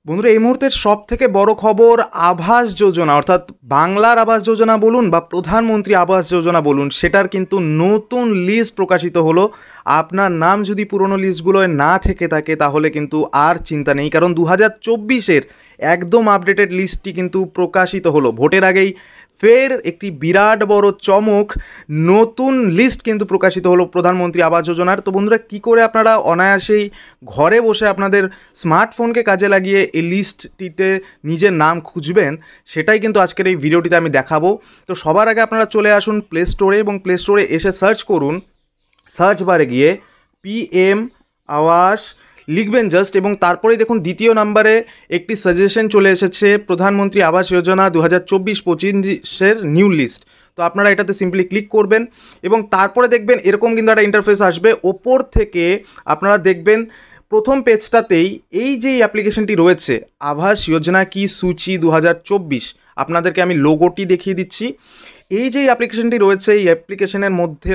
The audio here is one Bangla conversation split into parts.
বন্ধুরা, এই মুহূর্তের সব থেকে বড় খবর, আবাস যোজনা অর্থাৎ বাংলার আবাস যোজনা বলুন বা প্রধানমন্ত্রী আবাস যোজনা বলুন, সেটার কিন্তু নতুন লিস্ট প্রকাশিত হলো। আপনার নাম যদি পুরনো লিস্টগুলোয় না থেকে থাকে তাহলে কিন্তু আর চিন্তা নেই, কারণ 2024-এর একদম আপডেটেড লিস্টটি কিন্তু প্রকাশিত হলো। ভোটের আগেই ফের একটি বিরাট বড় চমক, নতুন লিস্ট কিন্তু প্রকাশিত হলো প্রধানমন্ত্রী আবাস যোজনার। তো বন্ধুরা, কী করে আপনারা অনায়াসেই ঘরে বসে আপনাদের স্মার্টফোনকে কাজে লাগিয়ে এই লিস্টটিতে নিজের নাম খুঁজবেন, সেটাই কিন্তু আজকের এই ভিডিওটিতে আমি দেখাবো। তো সবার আগে আপনারা চলে আসুন প্লে স্টোরে এবং প্লে স্টোরে এসে সার্চ করুন, সার্চ বারে গিয়ে PM আবাস লিখবেন জাস্ট, এবং তারপরেই দেখুন দ্বিতীয় নম্বরে একটি সাজেশন চলে এসেছে, প্রধানমন্ত্রী আবাস যোজনা 2024-25-এর নিউ লিস্ট। তো আপনারা এটাতে সিম্পলি ক্লিক করবেন এবং তারপরে দেখবেন এরকম কিন্তু একটা ইন্টারফেস আসবে। ওপর থেকে আপনারা দেখবেন প্রথম পেজটাতেই এই যে অ্যাপ্লিকেশনটি রয়েছে, আবাস যোজনা কি সূচি 2024, আপনাদেরকে আমি লোগোটি দেখিয়ে দিচ্ছি। এই যে অ্যাপ্লিকেশনটি রয়েছে, এই অ্যাপ্লিকেশনের মধ্যে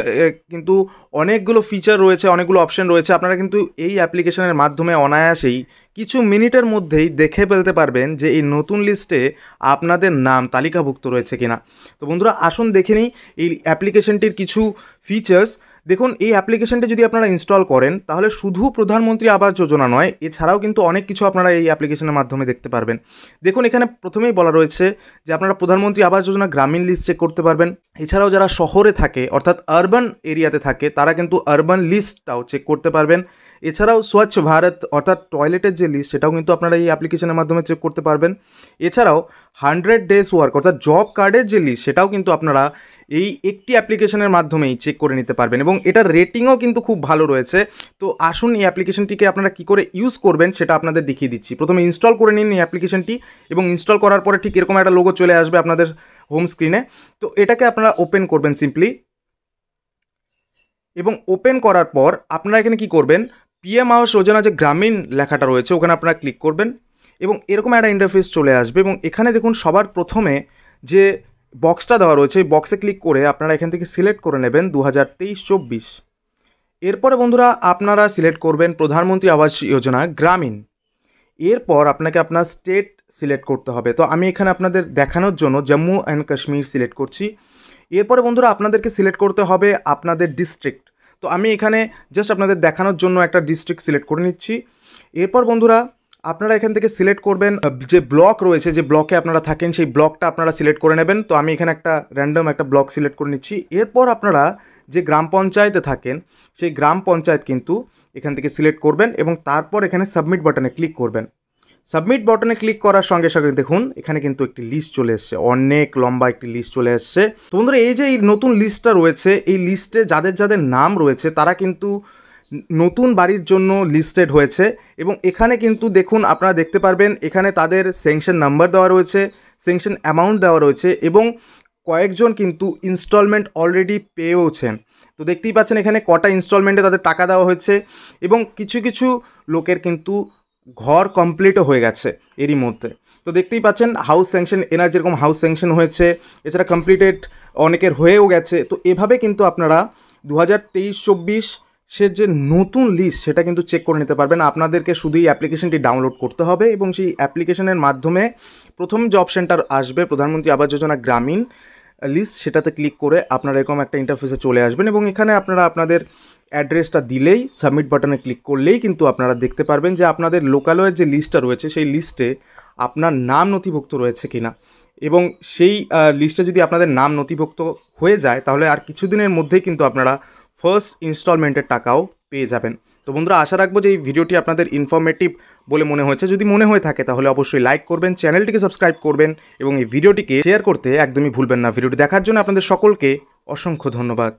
কিন্তু অনেকগুলো ফিচার রয়েছে, অনেকগুলো অপশন রয়েছে। আপনারা কিন্তু এই অ্যাপ্লিকেশনের মাধ্যমে অনায়াসেই কিছু মিনিটের মধ্যেই দেখে ফেলতে পারবেন যে এই নতুন লিস্টে আপনাদের নাম তালিকাভুক্ত রয়েছে কিনা। তো বন্ধুরা, আসুন দেখে নিই এই অ্যাপ্লিকেশনটির কিছু ফিচার্স। দেখুন, এই অ্যাপ্লিকেশনটি যদি আপনারা ইনস্টল করেন তাহলে শুধু প্রধানমন্ত্রী আবাস যোজনা নয়, এছাড়াও কিন্তু অনেক কিছু আপনারা এই অ্যাপ্লিকেশনের মাধ্যমে দেখতে পারবেন। দেখুন, এখানে প্রথমেই বলা রয়েছে যে আপনারা প্রধানমন্ত্রী আবাস যোজনা গ্রামীণ লিস্ট চেক করতে পারবেন। এছাড়াও যারা শহরে থাকে অর্থাৎ আরবান এরিয়াতে থাকে তারা কিন্তু আরবান লিস্টটাও চেক করতে পারবেন। এছাড়াও স্বচ্ছ ভারত অর্থাৎ টয়লেটের যে লিস্ট, সেটাও কিন্তু আপনারা এই অ্যাপ্লিকেশনের মাধ্যমে চেক করতে পারবেন। এছাড়াও 100 ডেজ ওয়ার্ক অর্থাৎ জব কার্ডের যে লিস্ট, সেটাও কিন্তু আপনারা এই একটি অ্যাপ্লিকেশনের মাধ্যমেই চেক করে নিতে পারবেন এবং এটার রেটিংও কিন্তু খুব ভালো রয়েছে। তো আসুন এই অ্যাপ্লিকেশনটিকে আপনারা কী করে ইউজ করবেন সেটা আপনাদের দেখিয়ে দিচ্ছি। প্রথমে ইনস্টল করে নিন এই অ্যাপ্লিকেশনটি এবং ইনস্টল করার পরে ঠিক এরকম একটা লোগো চলে আসবে আপনাদের হোম স্ক্রিনে। তো এটাকে আপনারা ওপেন করবেন সিম্পলি, এবং ওপেন করার পর আপনারা এখানে কি করবেন, PM আবাস যোজনা যে গ্রামীণ লেখাটা রয়েছে ওখানে আপনারা ক্লিক করবেন এবং এরকম একটা ইন্টারফেস চলে আসবে। এবং এখানে দেখুন সবার প্রথমে যে বক্সটা দেওয়া রয়েছে, এই বক্সে ক্লিক করে আপনারা এখান থেকে সিলেক্ট করে নেবেন 2023-24। এরপরে বন্ধুরা আপনারা সিলেক্ট করবেন প্রধানমন্ত্রী আবাস যোজনা গ্রামীণ। এরপর আপনাকে আপনার স্টেট সিলেক্ট করতে হবে। তো আমি এখানে আপনাদের দেখানোর জন্য জম্মু অ্যান্ড কাশ্মীর সিলেক্ট করছি। এরপরে বন্ধুরা আপনাদেরকে সিলেক্ট করতে হবে আপনাদের ডিস্ট্রিক্ট। তো আমি এখানে জাস্ট আপনাদের দেখানোর জন্য একটা ডিস্ট্রিক্ট সিলেক্ট করে নিচ্ছি। এরপর বন্ধুরা আপনারা এখান থেকে সিলেক্ট করবেন যে ব্লক রয়েছে, যে ব্লকে আপনারা থাকেন সেই ব্লকটা আপনারা সিলেক্ট করে নেবেন। তো আমি এখানে একটা র্যান্ডম একটা ব্লক সিলেক্ট করে নিচ্ছি। এরপর আপনারা যে গ্রাম পঞ্চায়েতে থাকেন সেই গ্রাম পঞ্চায়েত কিন্তু এখান থেকে সিলেক্ট করবেন এবং তারপর এখানে সাবমিট বাটনে ক্লিক করবেন। সাবমিট বাটনে ক্লিক করার সঙ্গে সঙ্গে দেখুন এখানে কিন্তু একটি লিস্ট চলে এসছে, অনেক লম্বা একটি লিস্ট চলে এসছে। তো বন্ধুরা, এই যে এই নতুন লিস্টটা রয়েছে, এই লিস্টে যাদের যাদের নাম রয়েছে তারা কিন্তু নতুন বাড়ির জন্য লিস্টেড হয়েছে। এবং এখানে কিন্তু দেখুন আপনারা দেখতে পারবেন এখানে তাদের স্যাংশন নাম্বার দেওয়া রয়েছে, স্যাংশন অ্যামাউন্ট দেওয়া রয়েছে এবং কয়েকজন কিন্তু ইনস্টলমেন্ট অলরেডি পেয়েওছেন। তো দেখতেই পাচ্ছেন এখানে কটা ইনস্টলমেন্টে তাদের টাকা দেওয়া হয়েছে এবং কিছু কিছু লোকের কিন্তু ঘর কমপ্লিটও হয়ে গেছে এরই মধ্যে। তো দেখতেই পাচ্ছেন হাউস স্যাংশন, এনার যেরকম হাউস স্যাংশন হয়েছে, এছাড়া কমপ্লিটেড অনেকের হয়েও গেছে। তো এভাবে কিন্তু আপনারা 2023-24 যে নতুন লিস্ট সেটা কিন্তু চেক করে নিতে পারবেন। আপনাদেরকে শুধু এই অ্যাপ্লিকেশনটি ডাউনলোড করতে হবে এবং সেই অ্যাপ্লিকেশনের মাধ্যমে প্রথম যে অপশানটা আসবে প্রধানমন্ত্রী আবাস যোজনা গ্রামীণ লিস্ট, সেটাতে ক্লিক করে আপনারা এরকম একটা ইন্টারফেসে চলে আসবেন এবং এখানে আপনারা আপনাদের অ্যাড্রেসটা দিলেই, সাবমিট বাটনে ক্লিক করলেই কিন্তু আপনারা দেখতে পারবেন যে আপনাদের লোকালয়ের যে লিস্টটা রয়েছে সেই লিস্টে আপনার নাম নথিভুক্ত রয়েছে কিনা। এবং সেই লিস্টে যদি আপনাদের নাম নথিভুক্ত হয়ে যায় তাহলে আর কিছুদিনের মধ্যেই কিন্তু আপনারা ফার্স্ট ইনস্টলমেন্টের টাকাও পেয়ে যাবেন। তো বন্ধুরা, আশা রাখবো যে এই ভিডিওটি আপনাদের ইনফরমেটিভ বলে মনে হয়েছে। যদি মনে হয়ে থাকে তাহলে অবশ্যই লাইক করবেন, চ্যানেলটিকে সাবস্ক্রাইব করবেন এবং এই ভিডিওটিকে শেয়ার করতে একদমই ভুলবেন না। ভিডিওটি দেখার জন্য আপনাদের সকলকে অসংখ্য ধন্যবাদ।